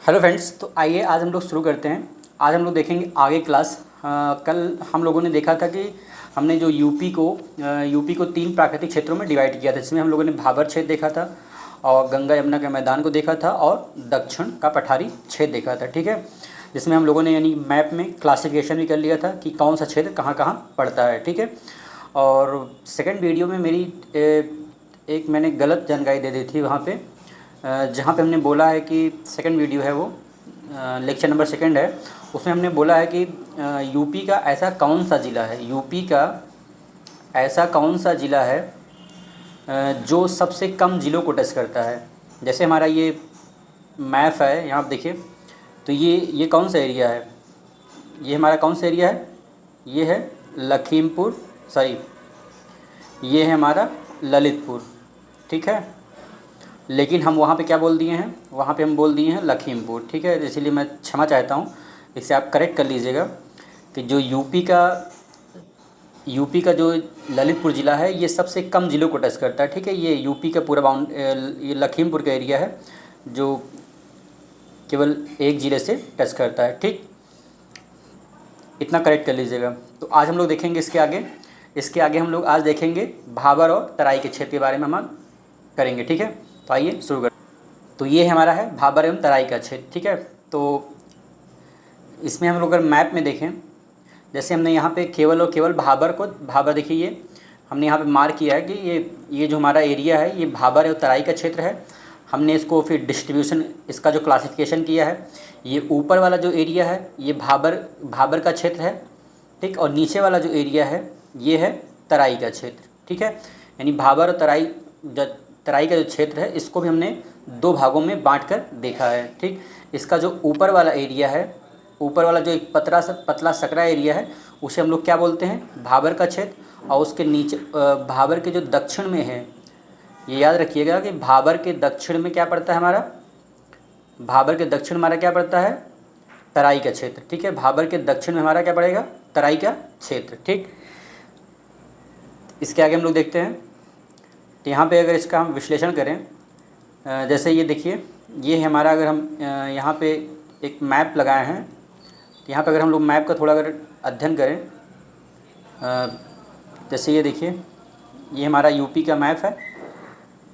Hello friends, तो आइए आज हम लोग शुरू करते हैं। आज हम लोग देखेंगे आगे क्लास। कल हम लोगों ने देखा था कि हमने जो यूपी को 3 प्राकृतिक क्षेत्रों में डिवाइड किया था, जिसमें हम लोगों ने भाबर क्षेत्र देखा था और गंगा यमुना के मैदान को देखा था और दक्षिण का पठारी क्षेत्र देखा था। ठीक है, जिसमें हम लोगों ने यानी मैप में क्लासिफिकेशन भी कर लिया था कि कौन सा क्षेत्र कहाँ कहाँ पड़ता है। ठीक है, और सेकेंड वीडियो में मेरी एक मैंने गलत जानकारी दे दी थी वहाँ पे, जहाँ पे हमने बोला है कि सेकंड वीडियो है वो लेक्चर नंबर 2 है। उसमें हमने बोला है कि यूपी का ऐसा कौन सा ज़िला है, यूपी का ऐसा कौन सा ज़िला है जो सबसे कम ज़िलों को टच करता है। जैसे हमारा ये मैप है, यहाँ आप देखिए, तो ये कौन सा एरिया है, ये हमारा कौन सा एरिया है, ये है लखीमपुर, सॉरी ये है हमारा ललितपुर। ठीक है, लेकिन हम वहाँ पे क्या बोल दिए हैं, वहाँ पे हम बोल दिए हैं लखीमपुर। ठीक है, इसीलिए मैं क्षमा चाहता हूँ, इसे आप करेक्ट कर लीजिएगा कि जो यूपी का जो ललितपुर ज़िला है ये सबसे कम ज़िलों को टच करता है। ठीक है, ये यूपी का पूरा ये लखीमपुर का एरिया है जो केवल एक ज़िले से टच करता है। ठीक, इतना करेक्ट कर लीजिएगा। तो आज हम लोग देखेंगे इसके आगे हम लोग आज देखेंगे भाबर और तराई के क्षेत्र के बारे में हम करेंगे। ठीक है, तो आइए शुरू करें। तो ये हमारा है भाबर एवं तराई का क्षेत्र। ठीक है, तो इसमें हम लोग अगर मैप में देखें, जैसे हमने यहाँ पे केवल और केवल भाबर देखिए, ये हमने यहाँ पे मार्क किया है कि ये जो हमारा एरिया है ये भाबर और तराई का क्षेत्र है। हमने इसको फिर डिस्ट्रीब्यूशन, इसका जो क्लासिफिकेशन किया है, ये ऊपर वाला जो एरिया है ये भाबर का क्षेत्र है। ठीक, और नीचे वाला जो एरिया है ये है तराई का क्षेत्र। ठीक है, यानी भाबर और तराई का जो क्षेत्र है इसको भी हमने 2 भागों में बांट कर देखा है। ठीक, इसका जो ऊपर वाला एरिया है, ऊपर वाला जो एक पतला सकरा एरिया है उसे हम लोग क्या बोलते हैं, भाबर का क्षेत्र। और उसके नीचे भाबर के जो दक्षिण में है, ये याद रखिएगा कि भाबर के दक्षिण में क्या पड़ता है हमारा, भाबर के दक्षिण हमारा क्या पड़ता है, तराई का क्षेत्र। ठीक है, भाबर के दक्षिण में हमारा क्या पड़ेगा, तराई का क्षेत्र। ठीक, इसके आगे हम लोग देखते हैं। तो यहाँ पे अगर इसका हम विश्लेषण करें, जैसे ये देखिए, ये है हमारा, अगर हम यहाँ पे एक मैप लगाए हैं, तो यहाँ पे अगर हम लोग मैप का थोड़ा अगर अध्ययन करें, जैसे ये देखिए, ये हमारा यूपी का मैप है।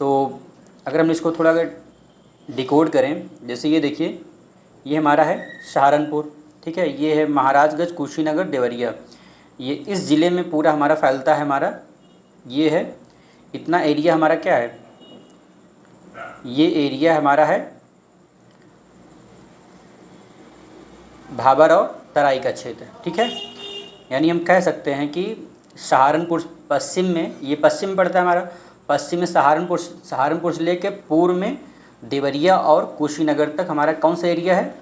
तो अगर हम इसको थोड़ा अगर डिकोड करें, जैसे ये देखिए, ये हमारा है सहारनपुर। ठीक है, ये है महाराजगंज, कुशीनगर, देवरिया, ये इस ज़िले में पूरा हमारा फैलता है। हमारा ये है, इतना एरिया हमारा क्या है, ये एरिया हमारा है भाबर और तराई का क्षेत्र। ठीक है, यानी हम कह सकते हैं कि सहारनपुर पश्चिम में, ये पश्चिम में पड़ता है हमारा, पश्चिम में सहारनपुर से लेकर पूर्व में देवरिया और कुशीनगर तक हमारा कौन सा एरिया है,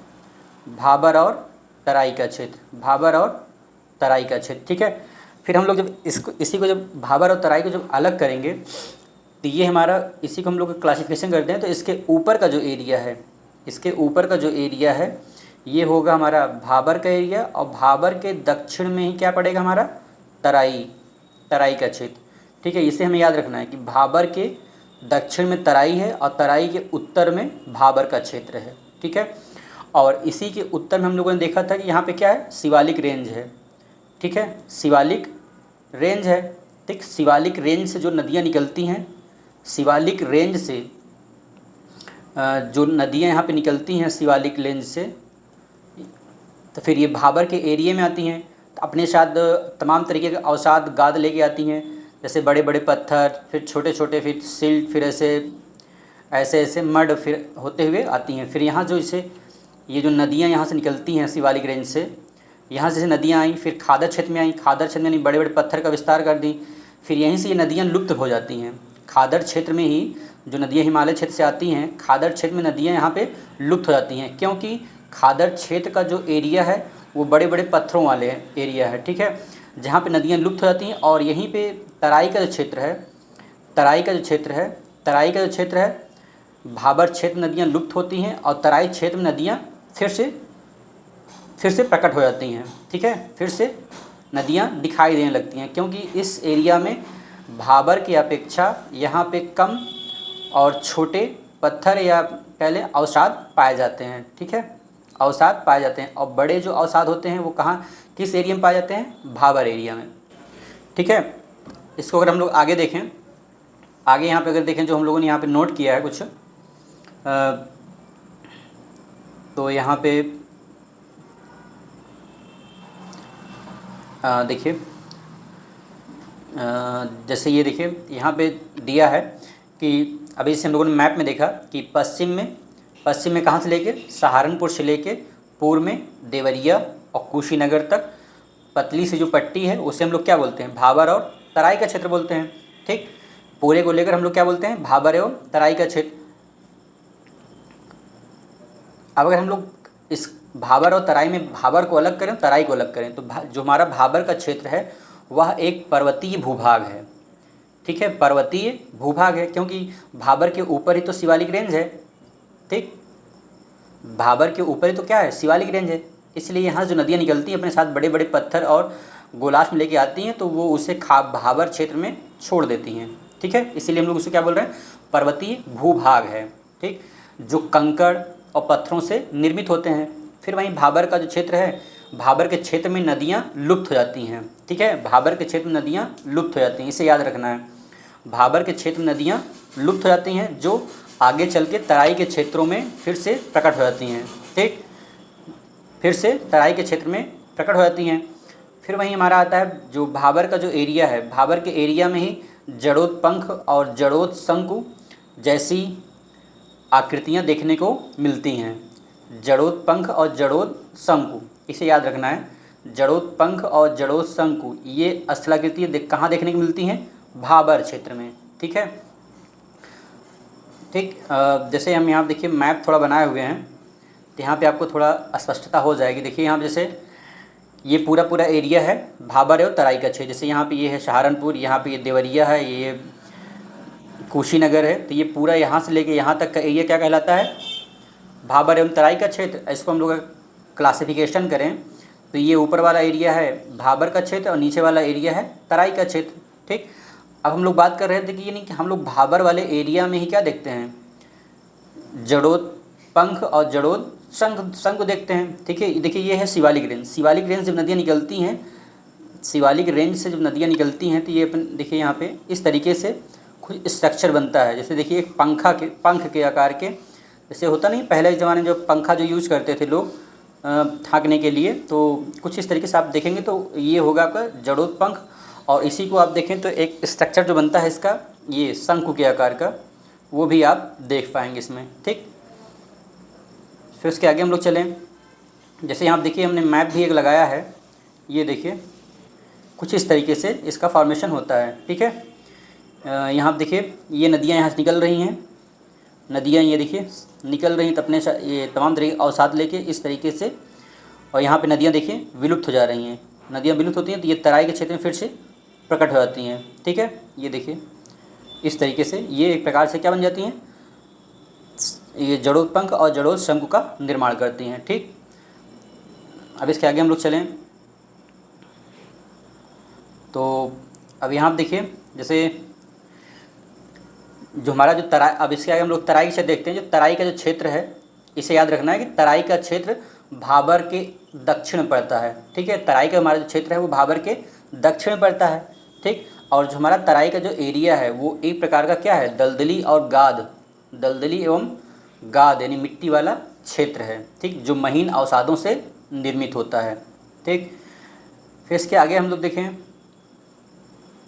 भाबर और तराई का क्षेत्र, भाबर और तराई का क्षेत्र। ठीक है, फिर हम लोग जब इसी को जब भाबर और तराई को जब अलग करेंगे, तो ये हमारा, इसी को हम लोग क्लासिफिकेशन करते हैं। तो इसके ऊपर का जो एरिया है, इसके ऊपर का जो एरिया है ये होगा हमारा भाबर का एरिया, और भाबर के दक्षिण में ही क्या पड़ेगा हमारा, तराई का क्षेत्र। ठीक है, इसे हमें याद रखना है कि भाबर के दक्षिण में तराई है और तराई के उत्तर में भाबर का क्षेत्र है। ठीक है, और इसी के उत्तर में हम लोगों ने देखा था कि यहाँ पे क्या है, शिवालिक रेंज है। ठीक है, शिवालिक रेंज है। ठीक, शिवालिक रेंज से जो नदियाँ निकलती हैं, शिवालिक रेंज से जो नदियाँ यहाँ पे निकलती हैं शिवालिक रेंज से, तो फिर ये भाबर के एरिया में आती हैं। तो अपने साथ तमाम तरीके के अवसाद गाद लेके आती हैं, जैसे बड़े बड़े पत्थर, फिर छोटे छोटे, फिर सिल्ट, फिर ऐसे मड फिर होते हुए आती हैं। फिर यहाँ जो इसे, ये जो नदियाँ यहाँ से निकलती हैं शिवालिक रेंज से, यहाँ से नदियाँ आई, फिर खादर क्षेत्र में आई, खादर क्षेत्र में बड़े बड़े पत्थर का विस्तार कर दी, फिर यहीं से ये नदियाँ लुप्त हो जाती हैं। खादर क्षेत्र में ही जो नदियाँ हिमालय क्षेत्र से आती हैं, खादर क्षेत्र में नदियाँ यहाँ पे लुप्त हो जाती हैं, क्योंकि खादर क्षेत्र का जो एरिया है वो बड़े बड़े पत्थरों वाले एरिया है। ठीक है, जहाँ पे नदियाँ लुप्त हो जाती हैं। और यहीं पे तराई का जो क्षेत्र है, तराई का जो क्षेत्र है, भाबर क्षेत्र में नदियाँ लुप्त होती हैं और तराई क्षेत्र में नदियाँ फिर से प्रकट हो जाती हैं। ठीक है, फिर से नदियाँ दिखाई देने लगती हैं, क्योंकि इस एरिया में भाबर की अपेक्षा यहाँ पे कम और छोटे पत्थर या पहले अवसाद पाए जाते हैं, ठीक है, अवसाद पाए जाते हैं। और बड़े जो अवसाद होते हैं वो कहाँ, किस एरिया में पाए जाते हैं, भाबर एरिया में, ठीक है। इसको अगर हम लोग आगे देखें, आगे यहाँ पे अगर देखें जो हम लोगों ने यहाँ पे नोट किया है कुछ, तो यहाँ पे देखिए, जैसे ये देखिए यहाँ पे दिया है कि अभी जैसे हम लोगों ने मैप में देखा कि पश्चिम में कहाँ से लेके, सहारनपुर से लेके पूर्व में देवरिया और कुशीनगर तक पतली सी जो पट्टी है उसे हम लोग क्या बोलते हैं, भाबर और तराई का क्षेत्र बोलते हैं, ठीक। पूरे को लेकर हम लोग क्या बोलते हैं, भाबर एवं तराई का क्षेत्र। अब अगर हम लोग इस भाबर और तराई में भाबर को अलग करें, तराई को अलग करें, तो जो हमारा भाबर का क्षेत्र है वह एक पर्वतीय भूभाग है, ठीक है, पर्वतीय भूभाग है, क्योंकि भाबर के ऊपर ही तो शिवालिक रेंज है, ठीक, भाबर के ऊपर ही तो क्या है, शिवालिक रेंज है। इसलिए यहाँ जो नदियाँ निकलती हैं अपने साथ बड़े बड़े पत्थर और गोलाश में लेके आती हैं, तो वो उसे भाबर क्षेत्र में छोड़ देती हैं, ठीक है। इसीलिए हम लोग उसे क्या बोल रहे हैं, पर्वतीय भूभाग है, ठीक, जो कंकड़ और पत्थरों से निर्मित होते हैं। फिर वहीं भाबर का जो क्षेत्र है, भाबर के क्षेत्र में नदियाँ लुप्त हो जाती हैं, ठीक है, भाबर के क्षेत्र में नदियाँ लुप्त हो जाती हैं, इसे याद रखना है। भाबर के क्षेत्र में नदियाँ लुप्त हो जाती हैं जो आगे चल के तराई के क्षेत्रों में फिर से प्रकट हो जाती हैं, ठीक, फिर से तराई के क्षेत्र में प्रकट हो जाती हैं। फिर वहीं हमारा आता है जो भाबर का जो एरिया है, भाबर के एरिया में ही जड़ोत्पंख और जड़ोत्शंकु जैसी आकृतियाँ देखने को मिलती हैं। जड़ोत्पंख और जड़ोत्शंकु, इसे याद रखना है, जड़ोत्पंख और जड़ोत्शंकु ये स्थलाकृतियाँ कहाँ देखने को मिलती हैं, भाबर क्षेत्र में, ठीक है, ठीक। जैसे हम यहाँ देखिए मैप थोड़ा बनाए हुए हैं, तो यहाँ पे आपको थोड़ा स्पष्टता हो जाएगी। देखिए यहाँ जैसे ये पूरा एरिया है भाबर और तराई का क्षेत्र, जैसे यहाँ पे ये है सहारनपुर, यहाँ पे ये देवरिया है, ये कुशीनगर है, तो ये पूरा यहाँ से लेके यहाँ तक का एरिया क्या कहलाता है, भाबर एवं तराई का क्षेत्र। इसको हम लोग क्लासिफिकेशन करें तो ये ऊपर वाला एरिया है भाबर का क्षेत्र और नीचे वाला एरिया है तराई का क्षेत्र, ठीक। अब हम लोग बात कर रहे थे कि यानी कि हम लोग भाबर वाले एरिया में ही क्या देखते हैं, जड़ोत्पंख और जड़ोत्शंकु देखते हैं, ठीक है। देखिए ये है शिवालिक रेंज, शिवालिक रेंज जब नदियाँ निकलती हैं, शिवालिक रेंज से जब नदियाँ निकलती हैं तो ये अपन देखिए यहाँ पे इस तरीके से कुछ स्ट्रक्चर बनता है। जैसे देखिए एक पंख के आकार के, जैसे होता नहीं पहले के ज़माने में जो पंखा जो यूज़ करते थे लोग हाँकने के लिए, तो कुछ इस तरीके से आप देखेंगे तो ये होगा आपका जड़ोत्पंख। और इसी को आप देखें तो एक स्ट्रक्चर जो बनता है इसका, ये शंकु के आकार का, वो भी आप देख पाएंगे इसमें, ठीक। फिर उसके आगे हम लोग चलें, जैसे यहाँ देखिए हमने मैप भी एक लगाया है, ये देखिए कुछ इस तरीके से इसका फॉर्मेशन होता है, ठीक है। यहाँ देखिए ये नदियाँ यहाँ से निकल रही हैं, नदियाँ ये देखिए निकल रही हैं अपने ये तमाम तरीके अवसाद लेके इस तरीके से, और यहाँ पे नदियाँ देखिए विलुप्त हो जा रही हैं। नदियाँ विलुप्त होती हैं तो ये तराई के क्षेत्र में फिर से प्रकट हो जाती हैं, ठीक है। ये देखिए इस तरीके से ये एक प्रकार से क्या बन जाती हैं, ये जड़ोत्पंख और जड़ोत्शंकु का निर्माण करती हैं, ठीक। अब इसके आगे हम लोग चलें तो अब यहाँ देखिए जैसे जो हमारा जो तराई, अब इसके आगे हम लोग तराई से देखते हैं। जो तराई का जो क्षेत्र है इसे याद रखना है कि तराई का क्षेत्र भाबर के दक्षिण में पड़ता है, ठीक है। तराई का हमारा जो क्षेत्र है वो भाबर के दक्षिण में पड़ता है, ठीक। और जो हमारा तराई का जो एरिया है वो एक प्रकार का क्या है, दलदली और गाद, दलदली एवं गाद यानी मिट्टी वाला क्षेत्र है, ठीक, जो महीन अवसादों से निर्मित होता है, ठीक। फिर इसके आगे हम लोग देखें,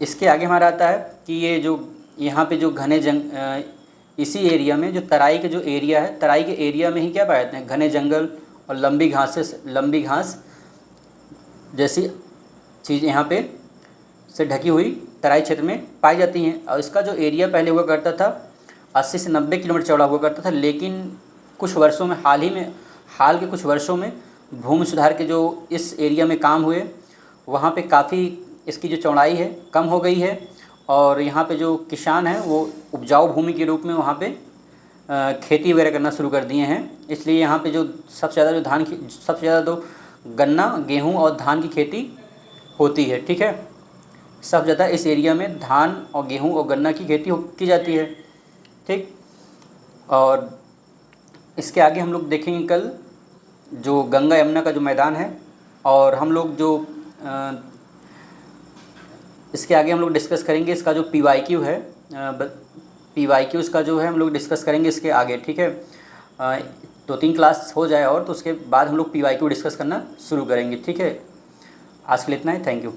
इसके आगे हमारा आता है कि ये जो यहाँ पे जो घने इसी एरिया में जो तराई के जो एरिया है, तराई के एरिया में ही क्या पाए जाते हैं, घने जंगल और लंबी घास जैसी चीज़ यहाँ पे से ढकी हुई तराई क्षेत्र में पाई जाती हैं। और इसका जो एरिया पहले हुआ करता था 80 से 90 किलोमीटर चौड़ा हुआ करता था, लेकिन कुछ वर्षों में हाल के कुछ वर्षों में भूमि सुधार के जो इस एरिया में काम हुए, वहाँ पे काफ़ी इसकी जो चौड़ाई है कम हो गई है। और यहाँ पे जो किसान हैं वो उपजाऊ भूमि के रूप में वहाँ पे खेती वगैरह करना शुरू कर दिए हैं। इसलिए यहाँ पे जो सबसे ज़्यादा तो गन्ना, गेहूँ और धान की खेती होती है, ठीक है। सबसे ज़्यादा इस एरिया में धान और गेहूँ और गन्ना की खेती की जाती है, ठीक। और इसके आगे हम लोग देखेंगे कल जो गंगा यमुना का जो मैदान है, और हम लोग जो इसके आगे हम लोग डिस्कस करेंगे इसका जो PYQ है, PYQ इसका जो है हम लोग डिस्कस करेंगे इसके आगे, ठीक है। 2-3 क्लास हो जाए और तो उसके बाद हम लोग PYQ डिस्कस करना शुरू करेंगे, ठीक है। आज के लिए इतना ही, थैंक यू।